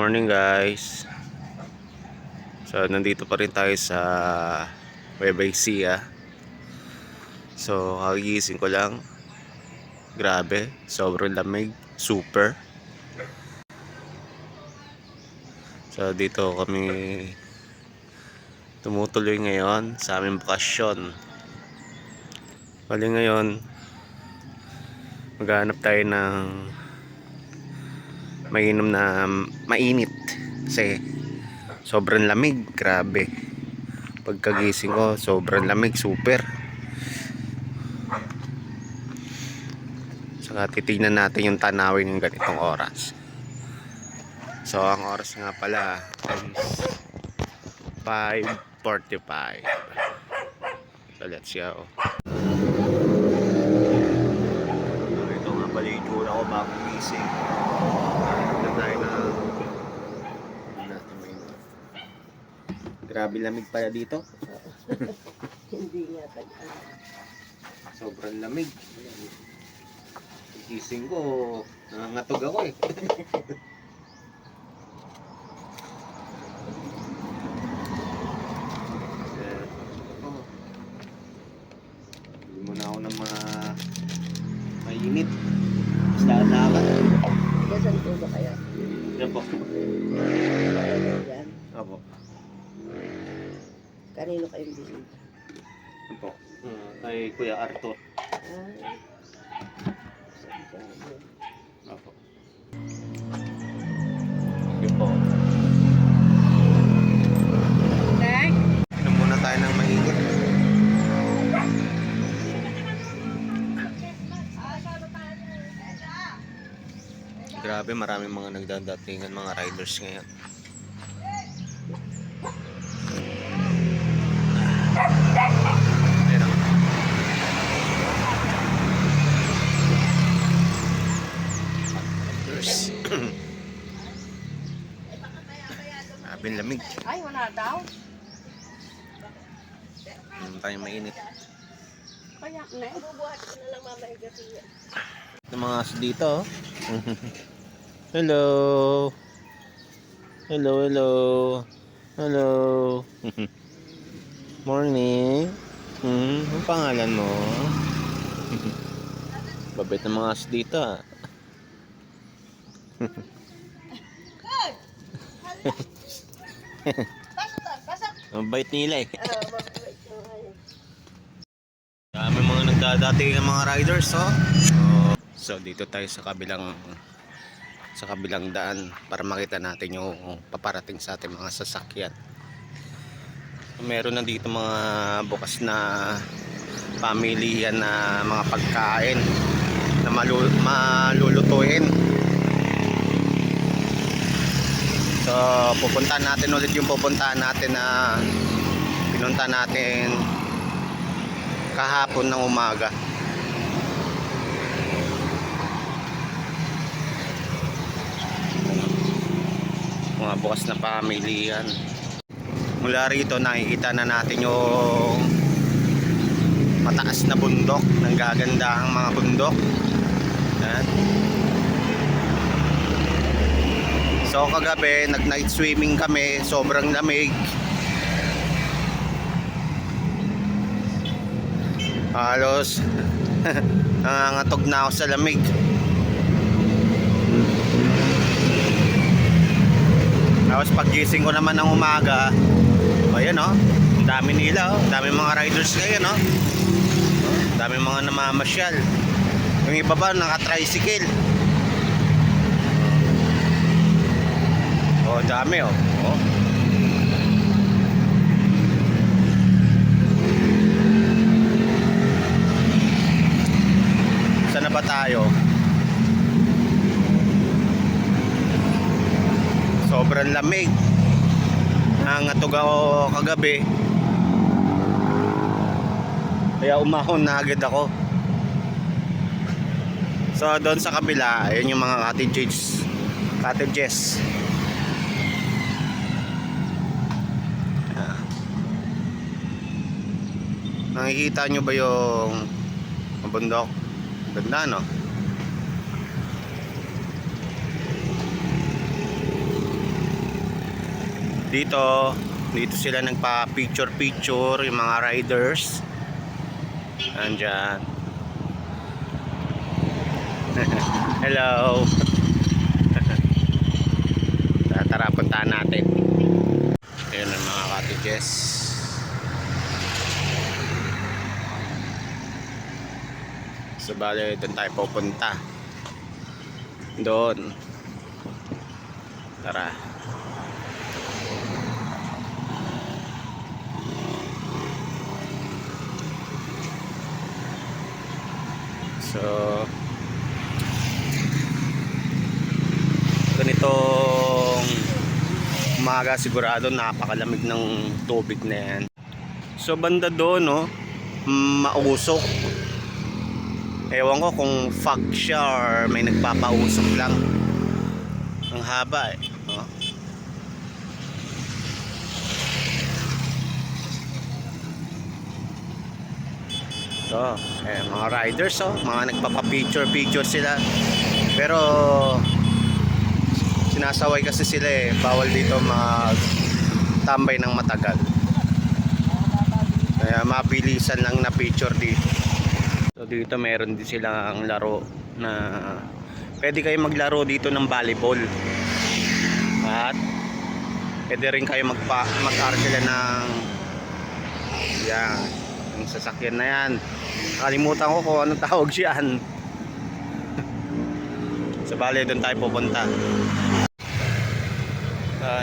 Morning guys. So nandito pa rin tayo sa Nueva So kagising ko lang. Grabe, sobrang lamig, super. So dito kami tumutuloy ngayon sa aming bakasyon. Bali ngayon maghanap tayo ng mainom na mainit kasi sobrang lamig, grabe. Pagkagising ko, sobrang lamig, super. Saka titignan natin yung tanawin ng ganitong oras. So ang oras nga pala is 5:45. So let's go. Ito nga pala yung itsura ko bago gising. Tignan tayo na natin mainit. Grabe lamig pala dito. Hindi nga tag-ano. Sobrang lamig. Gising ko, nangangatog ako eh. Hindi muna ako ng mga mainit. Basta alakan. Saan po ba kayo? Yan po. Yan. Opo. Kanino kayong bisita? Yan po. Kay Kuya Arthur. Saan ka yun? Opo. Yan po. Inom muna tayo ng mainit. Grabe, maraming mga nagdadatingan mga riders ngayon. Ayan ang riders. Grabe lamig. Ay, wala daw. Tayong mainit. Kaya na. Bubuhat ko na lang mamaya kasi. Yung mga aso dito. Hello. Hello, hello. Hello. Morning. Ang pangalan mo? Babait ng mga aso dito ah. Ang bait nila eh. Dami mga nagdadating ng mga riders oh. So dito tayo sa kabilang daan para makita natin yung paparating sa ating mga sasakyan. Meron na dito mga bukas na pamilihan na mga pagkain na malulutuin. So pupuntahan natin ulit yung pupuntahan natin na pinunta natin kahapon ng umaga. Mga bukas na pamilihan. Mula rito nakikita na natin yung mataas na bundok, ng gagandahang mga bundok. Yan. So kagabi nag night swimming kami, sobrang lamig. Halos nangangatog na ako sa lamig. Tapos paggising ko naman ng umaga, ayan o, ang dami nila o, ang dami mga riders ngayon o, ang dami mga namamasyal. Yung iba ba naka-tricycle. O, dami o. Saan na ba tayo? Sobrang lamig. Nangangatog ako kagabi. Kaya umahon na agad ako. So doon sa kabila, ayun yung mga cottages. Nakikita nyo ba yung bundok? Ganda no? Dito sila nagpa picture yung mga riders. Andyan. Hello. Tara, puntahan natin. Ayun ang mga cottages. So bale, doon tayo pupunta. Doon. Tara. So ganitong umaga sigurado napakalamig ng tubig na yan. So banda doon, no, mausok. Ewan ko kung fog siya or may nagpapausok lang. Ang haba eh, no? So, mga riders, mga nagpapa-picture sila. Pero sinasaway kasi sila eh, bawal dito mag-tambay ng matagal. Kaya mabilisan lang na picture dito. So dito meron din silang laro na pwede kayo maglaro dito ng volleyball. At pwede rin kayo mag-arkila ng yan, yung sasakyan na yan. Kalimutan ko kung anong tawag siyan. Sa bale doon tayo pupunta.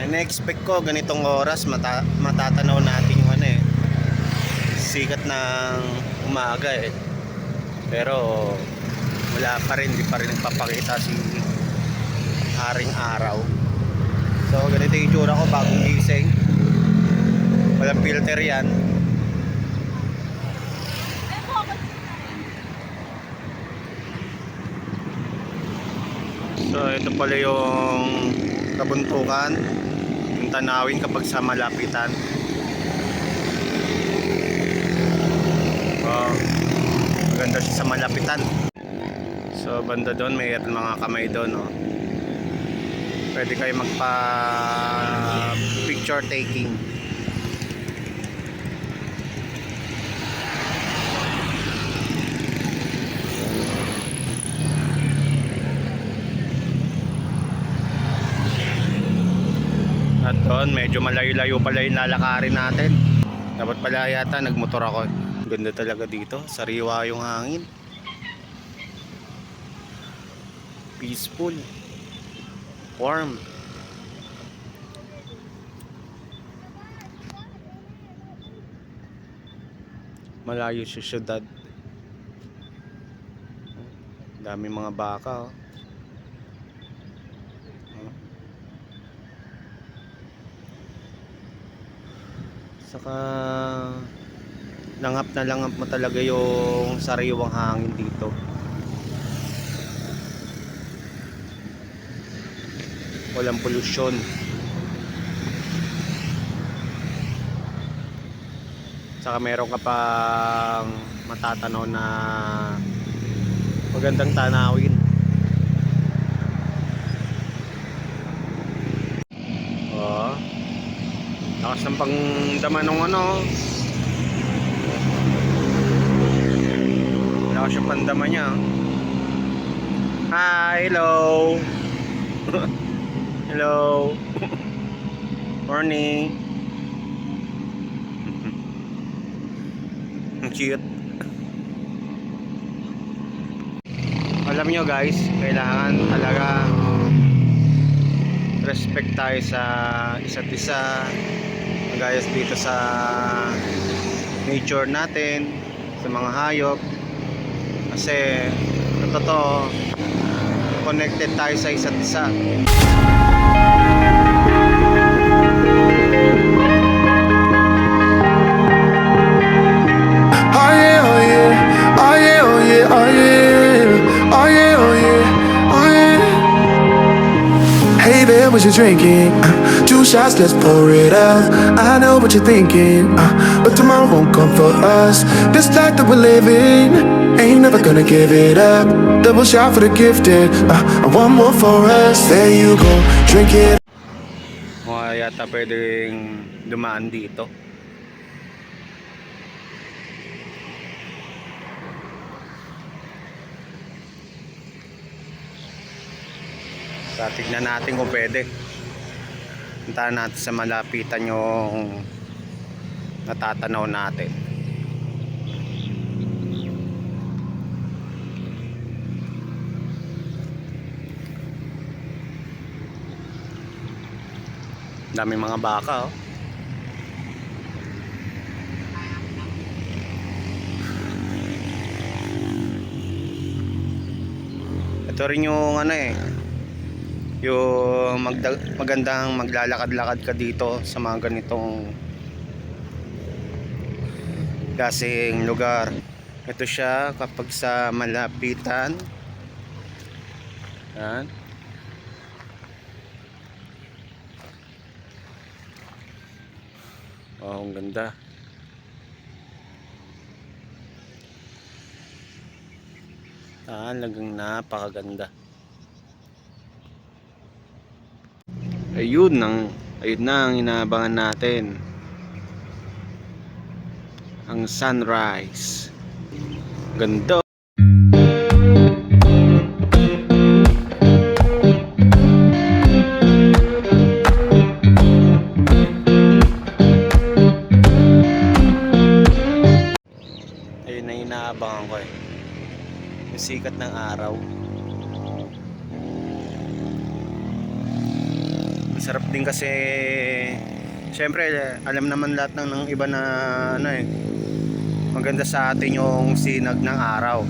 In-expect ko ganitong oras matatanaw natin yung sikat ng umaga eh. Pero wala pa rin, di pa rin nagpapakita si Haring Araw. So ganito yung itsura ko bagong gising. Walang filter yan. So ito pala yung kabuntukan, yung tanawin kapag sa malapitan. Maganda siya sa malapitan. So banda doon may mga kamay doon, no? Pwede kayo magpa picture taking. At doon medyo malayo-layo pala yung lalakarin natin. Dapat pala yata nagmotor ako. Ganda talaga dito, sariwa yung hangin. Peaceful. Warm. Malayo sa syudad. Dami mga baka, Saka langap na langap mo talaga yung sariwang hangin dito. Walang polusyon. Saka meron ka pang matatanaw na magandang tanawin. Lakas ng pangdama ng lakas yung pandama niya. Hi, hello. Hello. Morning. Ang cute. Alam nyo guys, kailangan talaga respect tayo sa isa't isa, gaya dito sa nature natin, sa mga hayop, kasi sa totoo connected tayo sa isa't isa. Oh yeah, oh yeah, oh yeah, oh yeah, oh yeah, oh yeah, oh yeah, oh yeah. Hey there, what you drinking? 2 shots, let's pour it up. I know what you're thinking, but tomorrow won't come for us. This life that we're living, ain't never gonna give it up. Double shot for the gifted, and one more for us. There you go, drink it. mo yata pwedeng dumaan dito. So, tignan natin kung pwede. Puntahan natin sa malapitan yung natatanaw natin. Daming mga baka, oh. Ito rin yung ano eh, yung magandang maglalakad-lakad ka dito sa mga ganitong klaseng lugar. Ito siya kapag sa malapitan. Yan. Oh, ang ganda. Talagang napakaganda. Ayun na ang inaabangan natin. Ang sunrise. Ganda. Ayun na inaabangan ko eh. Yung sikat ng araw. Masarap din kasi syempre alam naman lahat ng iba na ano eh, maganda sa atin yung sinag ng araw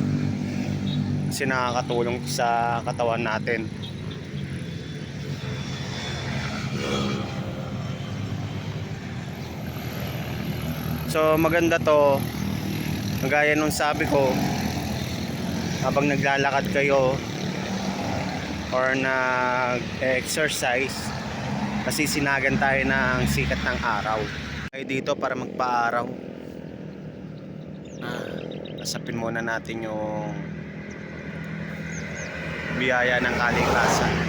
kasi nakakatulong sa katawan natin. So maganda to, gaya nung sabi ko, habang naglalakad kayo or nag-exercise, kasi sinagan tayo ng sikat ng araw. Ay dito para magpa-araw. Asapin muna natin yung biyaya ng kalikasan.